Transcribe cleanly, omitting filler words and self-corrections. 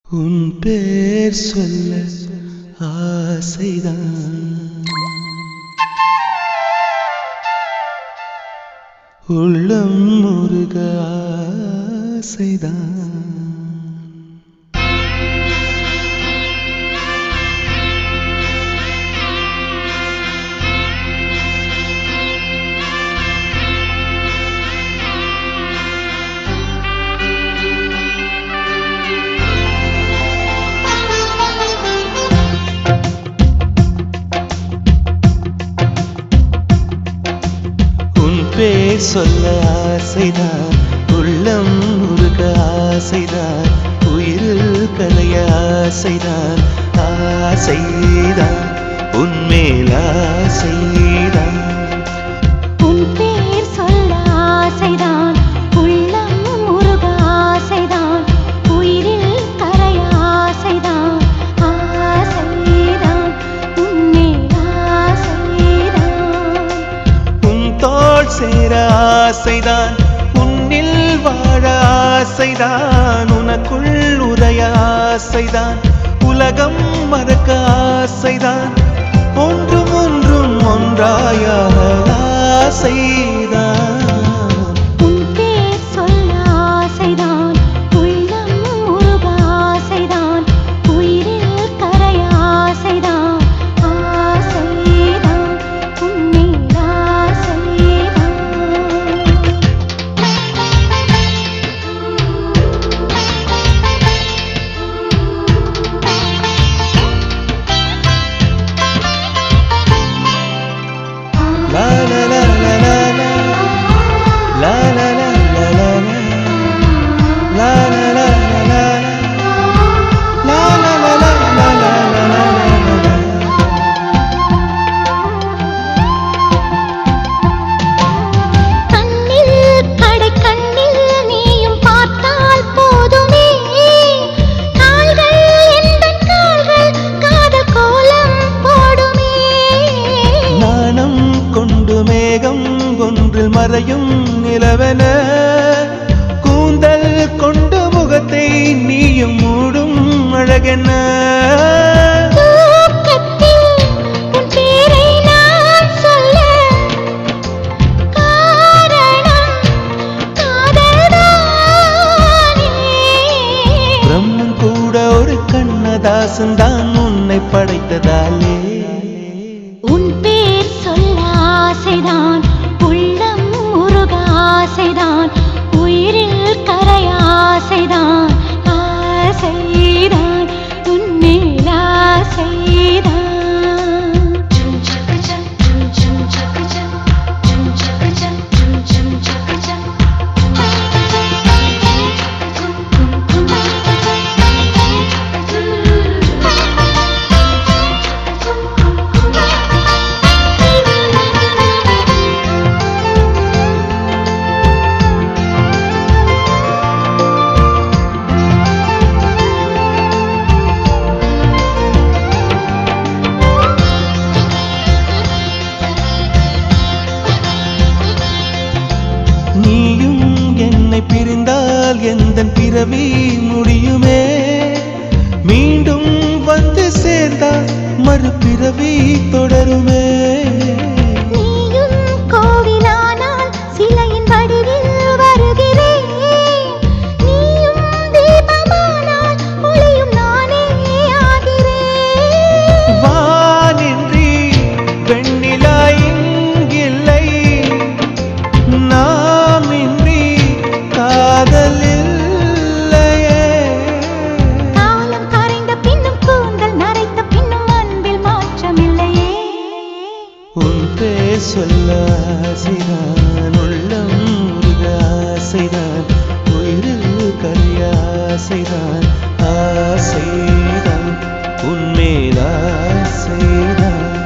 உன் பேர் சொல்ல ஆசைதான், உள்ளம் முருக ஆசைதான். பேர் சொல்ல ஆசைதான், உள்ளம் முருக ஆசைதான், உயிரில் கலைய ஆசைதான், ஆசைதான் உன்மேல் ஆசைதான். உன் பேர் சொல்ல ஆசைதான், உள்ளம் முருக ஆசைதான், உயிரில் கலைய ஆசைதான், ஆசைதான் உன்மேல் ஆசைதான். உன் தோள் சேர ஆசைதான், உன்னில் வாழ ஆசைதான், உனக்குள் உதய ஆசைதான், உலகம் மறக்க ஆசைதான், ஒன்றும் ஒன்றும் ஒன்றாயாக ஆசைதான். உன் பேர் சொல்ல ஆசைதான், உள்ளம் முருக ஆசைதான், உயிரில் கரைய ஆசைதான், ஆசைதான் உன்மேல் ஆசைதான். La la la la la la, la la la la la la, la la la la la la, la la la la la la la. கண்ணில் கடை கண்ணில் நீயும் பார்த்தால் போதுமே, கால்கள் எந்தன் கால்கள் காதல் கோலம் போடுமே. நாணம் கொண்டு மேகம் ஒன்றில் மறையும் நிலவென, கூந்தல் கொண்டு முகத்தை நீயும் மூடும் அழகென்ன. தூக்கத்தில் உன் பேரை நான் சொல்ல காரணம் காதல்தானே. பிரம்மன் கூட ஒரு கண்ணதாசன் தான் உன்னை படைத்ததாலே. உன் பேர் சொல்ல ஆசைதான், உள்ளம் முருக ஆசைதான், உயிரில் கரைய ஆசைதான், ஆசைதான் உன்மேல் ஆசைதான். நீயும் என்னை பிரிந்தால் எந்தன் பிறவி முடியுமே, மீண்டும் வந்து சேர்ந்தால் மறுபிறவி தொடருமே. நீயும் கோவிலானால் சிலையின் வடிவில் வருகிறேன், நீயும் தீபமானால் ஒளியும் நானே ஆகிறேன். வானின்றி வெண்ணிலா இங்கில்லை, நாமின்றி காதல் இல்லையே. காலம் கரைந்த பின்னும் கூந்தல் நரைத்த பின்னும் அன்பில் மாற்றமில்லையே. உன் பேர் சொல்ல ஆசைதான், உள்ளம் முருக ஆசைதான், உயிரில் கரைய ஆசைதான், ஆசைதான் உன்மேல் ஆசைதான்.